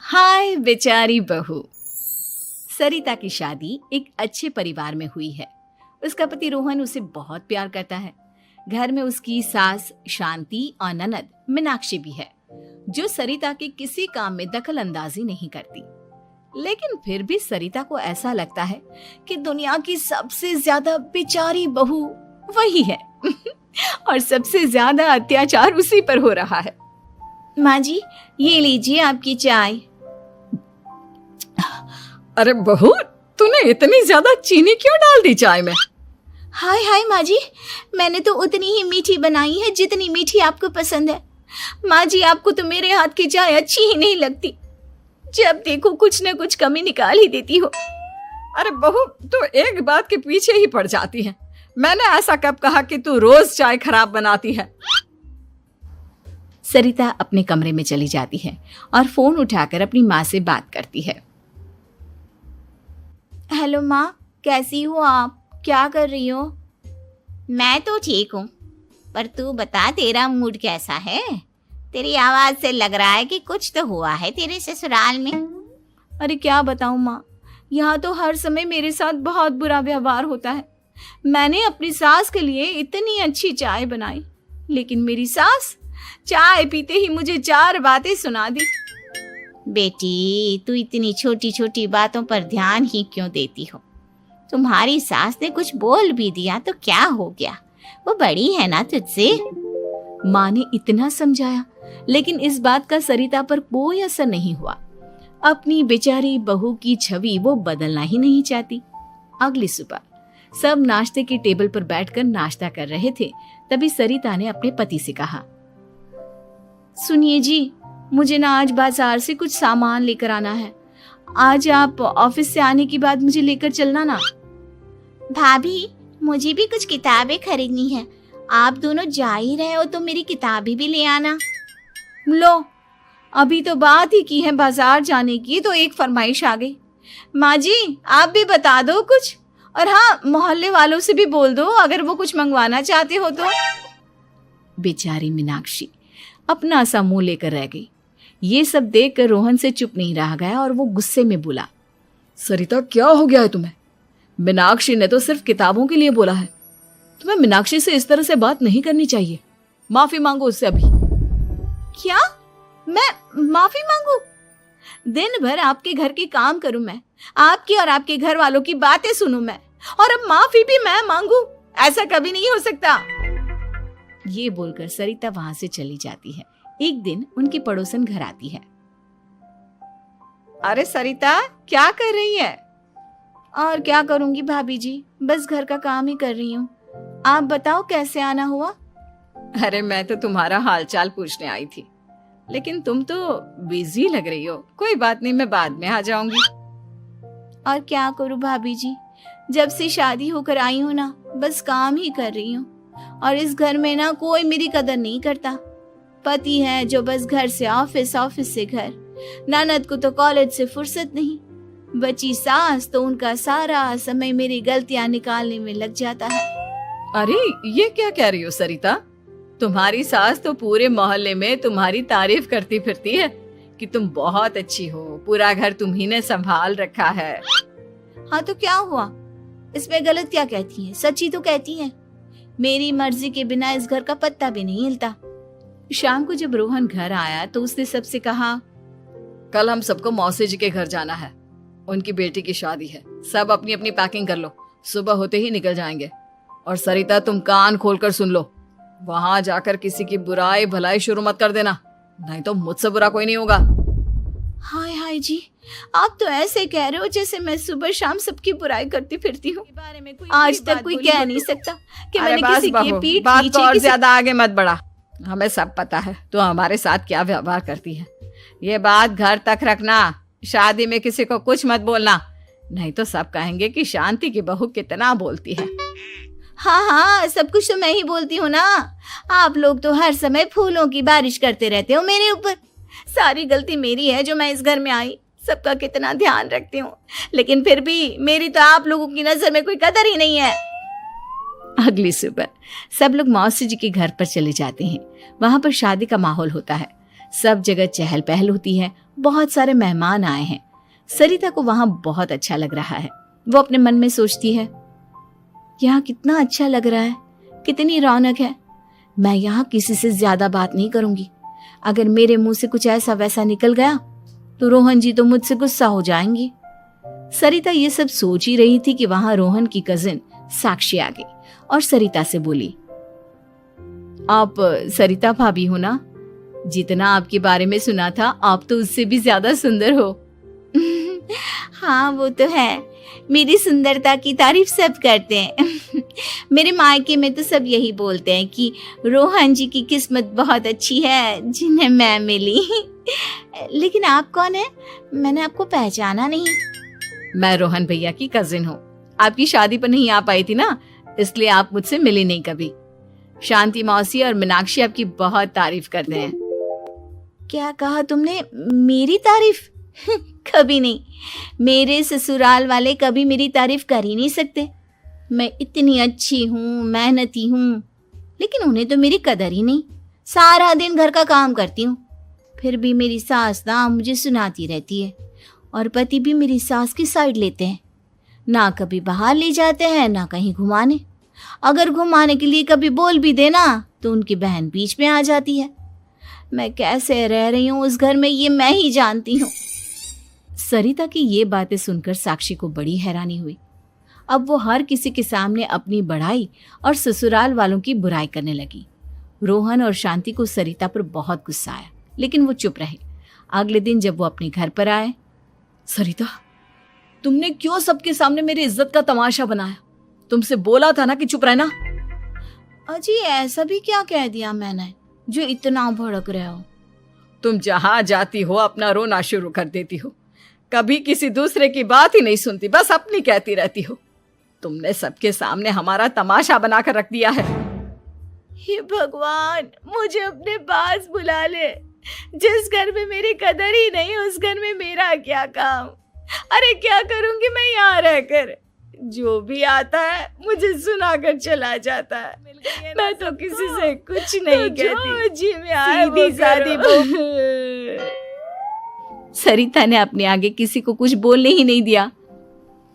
हाय बेचारी बहू। सरिता की शादी एक अच्छे परिवार में हुई है। उसका पति रोहन उसे बहुत प्यार करता है। घर में उसकी सास शांति और ननद मीनाक्षी भी है, जो सरिता के किसी काम में दखल अंदाजी नहीं करती। लेकिन फिर भी सरिता को ऐसा लगता है कि दुनिया की सबसे ज्यादा बेचारी बहू वही है और सबसे ज्यादा अत्याचार उसी पर हो रहा है। माँ जी, ये लीजिए आपकी चाय। अरे बहू, तूने इतनी ज्यादा चीनी क्यों डाल दी चाय में? हाय हाय माँ जी, मैंने तो उतनी ही मीठी बनाई है जितनी मीठी आपको पसंद है। माँ जी, आपको तो मेरे हाथ की चाय अच्छी ही नहीं लगती। जब देखो कुछ न कुछ कमी निकाल ही देती हो। अरे बहू, तू एक बात के पीछे ही पड़ जाती है। मैंने ऐसा कब कहा कि तू रोज चाय खराब बनाती है? सरिता अपने कमरे में चली जाती है और फोन उठाकर अपनी माँ से बात करती है। हेलो माँ, कैसी हो आप? क्या कर रही हो? मैं तो ठीक हूँ, पर तू बता, तेरा मूड कैसा है? तेरी आवाज से लग रहा है कि कुछ तो हुआ है तेरे ससुराल में। अरे क्या बताऊँ माँ, यहाँ तो हर समय मेरे साथ बहुत बुरा व्यवहार होता है। मैंने अपनी सास के लिए इतनी अच्छी चाय बनाई, लेकिन मेरी सास चाय पीते ही मुझे 4 बातें सुना दी। बेटी, तू इतनी छोटी छोटी बातों पर ध्यान ही क्यों देती हो? तुम्हारी सास ने कुछ बोल भी दिया तो क्या हो गया, वो बड़ी है ना तुझसे। माँ ने इतना समझाया, लेकिन इस बात का सरिता पर कोई असर नहीं हुआ। अपनी बेचारी बहू की छवि वो बदलना ही नहीं चाहती। अगली सुबह सब नाश्ते की टेबल पर बैठकर नाश्ता कर रहे थे, तभी सरिता ने अपने पति से कहा, सुनिए जी, मुझे ना आज बाजार से कुछ सामान लेकर आना है। आज आप ऑफिस से आने के बाद मुझे लेकर चलना ना। भाभी, मुझे भी कुछ किताबें खरीदनी है। आप दोनों जा ही रहे हो तो मेरी किताबें भी ले आना। लो, अभी तो बात ही की है बाजार जाने की, तो एक फरमाइश आ गई। माँ जी, आप भी बता दो कुछ, और हाँ, मोहल्ले वालों से भी बोल दो अगर वो कुछ मंगवाना चाहते हो तो। बेचारी मीनाक्षी अपना सा मुंह लेकर रह गई। ये सब देखकर रोहन से चुप नहीं रह गया और वो गुस्से में बोला, सरिता, क्या हो गया है तुम्हें? मीनाक्षी ने तो सिर्फ किताबों के लिए बोला है। तुम्हें मीनाक्षी से इस तरह से बात नहीं करनी चाहिए। माफी मांगो उससे अभी। क्या? मैं माफी मांगू? दिन भर आपके घर के काम करूं मैं, आपकी और आपके घर वालों की बातें सुनूं मैं, और अब माफी भी मैं मांगू? ऐसा कभी नहीं हो सकता। ये बोलकर सरिता वहां से चली जाती है। एक दिन उनकी पड़ोसन घर आती है। अरे सरिता, क्या कर रही है? और क्या करूंगी भाभी जी, बस घर का काम ही कर रही हूँ। आप बताओ कैसे आना हुआ? अरे मैं तो तुम्हारा हालचाल पूछने आई थी, लेकिन तुम तो बिजी लग रही हो। कोई बात नहीं, मैं बाद में आ जाऊंगी। और क्या करूं भाभी जी, जब से शादी होकर आई हूँ ना, बस काम ही कर रही हूँ। और इस घर में ना कोई मेरी कदर नहीं करता। पति है जो बस घर से ऑफिस, ऑफिस से घर। ननद को तो कॉलेज से फुर्सत नहीं। बची सास तो उनका सारा समय मेरी गलतियां निकालने में लग जाता है। अरे ये क्या कह रही हो सरिता? तुम्हारी सास तो पूरे मोहल्ले में तुम्हारी तारीफ करती फिरती है कि तुम बहुत अच्छी हो, पूरा घर तुम्ही ने संभाल रखा है। हाँ तो क्या हुआ, इसमें गलत क्या कहती है? सच्ची तो कहती है। मेरी मर्जी के बिना इस घर का पत्ता भी नहीं हिलता। शाम को जब रोहन घर आया तो उसने सबसे कहा, कल हम सबको मौसी जी के घर जाना है। उनकी बेटी की शादी है। सब अपनी अपनी पैकिंग कर लो, सुबह होते ही निकल जाएंगे। और सरिता, तुम कान खोलकर सुन लो, वहां जाकर किसी की बुराई भलाई शुरू मत कर देना, नहीं तो मुझसे बुरा कोई नहीं होगा। हाय हाय जी, आप तो ऐसे कह रहे हो जैसे मैं सुबह शाम सबकी बुराई करती फिरती हूँ। आज तक कोई कह नहीं सकता कि मैंने किसी की पीठ पीछे और ज्यादा आगे मत बढ़ा। हमें सब पता है तो हमारे साथ क्या व्यवहार करती है। ये बात घर तक रखना, शादी में किसी को कुछ मत बोलना, नहीं तो सब कहेंगे कि शांति की बहू कितना बोलती है। हाँ हाँ, सब कुछ तो मैं ही बोलती हूँ ना। आप लोग तो हर समय फूलों की बारिश करते रहते हो मेरे ऊपर। सारी गलती मेरी है जो मैं इस घर में आई। सबका कितना ध्यान रखती हूँ, लेकिन फिर भी मेरी तो आप लोगों की नजर में कोई कदर ही नहीं है। अगली सुबह सब लोग मौसी जी के घर पर चले जाते हैं। वहां पर शादी का माहौल होता है। सब जगह चहल पहल होती है, बहुत सारे मेहमान आए हैं। सरिता को वहां बहुत अच्छा लग रहा है। वो अपने मन में सोचती है, यहाँ कितना अच्छा लग रहा है, कितनी रौनक है। मैं यहाँ किसी से ज्यादा बात नहीं करूंगी। अगर मेरे मुंह से कुछ ऐसा वैसा निकल गया तो रोहन जी तो मुझसे गुस्सा हो जाएंगी। सरिता ये सब सोच ही रही थी कि वहां रोहन की कजिन साक्षी आ गई और सरिता से बोली, आप सरिता भाभी हो ना? जितना आपके बारे में सुना था, आप तो उससे भी ज्यादा सुंदर हो। हाँ वो तो है, मेरी सुंदरता की तारीफ सब करते हैं। मेरे मायके में तो सब यही बोलते हैं कि रोहन जी की किस्मत बहुत अच्छी है जिन्हें मैं मिली। लेकिन आप कौन है? मैंने आपको पहचाना नहीं। मैं रोहन भैया की कजिन हूँ। आपकी शादी पर नहीं आ पाई थी ना, इसलिए आप मुझसे मिली नहीं कभी। शांति मौसी और मीनाक्षी आपकी बहुत तारीफ करते हैं। क्या कहा तुमने? मेरी तारीफ? कभी नहीं। मेरे ससुराल वाले कभी मेरी तारीफ कर ही नहीं सकते। मैं इतनी अच्छी हूँ, मेहनती हूँ, लेकिन उन्हें तो मेरी कदर ही नहीं। सारा दिन घर का काम करती हूँ, फिर भी मेरी सास ना मुझे सुनाती रहती है, और पति भी मेरी सास की साइड लेते हैं। ना कभी बाहर ले जाते हैं, ना कहीं घुमाने। अगर घुमाने के लिए कभी बोल भी देना तो उनकी बहन बीच में आ जाती है। मैं कैसे रह रही हूँ उस घर में, ये मैं ही जानती हूँ। सरिता की ये बातें सुनकर साक्षी को बड़ी हैरानी हुई। अब वो हर किसी के सामने अपनी बढ़ाई और ससुराल वालों की बुराई करने लगी। रोहन और शांति को सरिता पर बहुत गुस्सा आया, लेकिन वो चुप रहे। अगले दिन जब वो अपने घर पर आए, सरिता, तुमने क्यों सबके सामने मेरी इज्जत का तमाशा बनाया? तुमसे बोला था ना कि चुप रहना। अजी ऐसा भी क्या कह दिया मैंने जो इतना भड़क रहे हो? तुम जहां जाती हो अपना रोना शुरू कर देती हो, कभी किसी दूसरे की बात ही नहीं सुनती, बस अपनी कहती रहती हो। तुमने सबके सामने हमारा तमाशा बनाकर रख दिया है। हे भगवान, मुझे अपने पास बुला ले। जिस घर में मेरी कदर ही नहीं, उस घर में मेरा क्या काम? अरे क्या करूंगी मैं यहाँ रहकर? जो भी आता है मुझे सुनाकर चला जाता है। मैं तो किसी से कुछ नहीं कहती। जी मैं सीधी सादी सरिता ने अपने आगे किसी को कुछ बोलने ही नहीं दिया,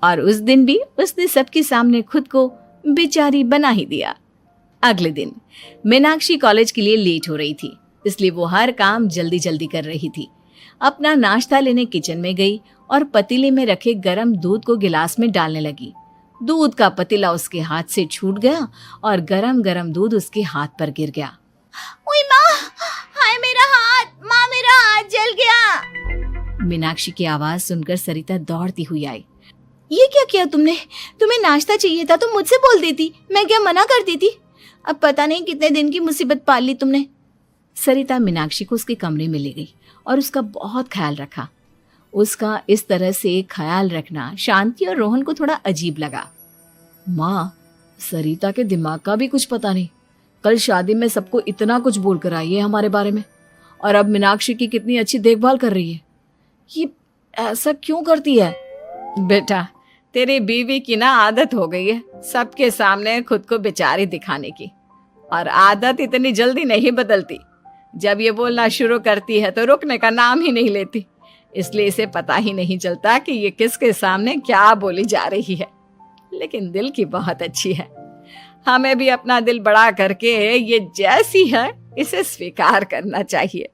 और उस दिन भी उसने सबके सामने खुद को बेचारी बना ही दिया। अगले दिन मीनाक्षी कॉलेज के लिए लेट हो रही थी, इसलिए वो हर काम जल्दी जल्दी कर रही थी। अपना नाश्ता लेने किचन में गई और पतीले में रखे गरम दूध को गिलास में डालने लगी। दूध का पतीला उसके हाथ से छूट गया और गरम गरम दूध उसके हाथ पर गिर गया। ओए माँ, हाय मेरा हाथ, माँ मेरा हाथ जल गया। मीनाक्षी की आवाज सुनकर सरिता दौड़ती हुई आई। ये क्या किया तुमने? तुम्हें नाश्ता चाहिए था तो मुझसे बोल देती, मैं क्या मना करती थी? अब पता नहीं कितने दिन की मुसीबत पाल ली तुमने। सरिता मीनाक्षी को उसके कमरे में ले गई और उसका बहुत ख्याल रखा। उसका इस तरह से ख्याल रखना शांति और रोहन को थोड़ा अजीब लगा। माँ, सरिता के दिमाग का भी कुछ पता नहीं। कल शादी में सबको इतना कुछ बोल कर आई है हमारे बारे में, और अब मीनाक्षी की कितनी अच्छी देखभाल कर रही है। ये ऐसा क्यों करती है? बेटा, तेरी बीवी की ना आदत हो गई है सबके सामने खुद को बेचारी दिखाने की, और आदत इतनी जल्दी नहीं बदलती। जब ये बोलना शुरू करती है तो रुकने का नाम ही नहीं लेती, इसलिए इसे पता ही नहीं चलता कि ये किसके सामने क्या बोली जा रही है। लेकिन दिल की बहुत अच्छी है। हमें भी अपना दिल बड़ा करके ये जैसी है इसे स्वीकार करना चाहिए।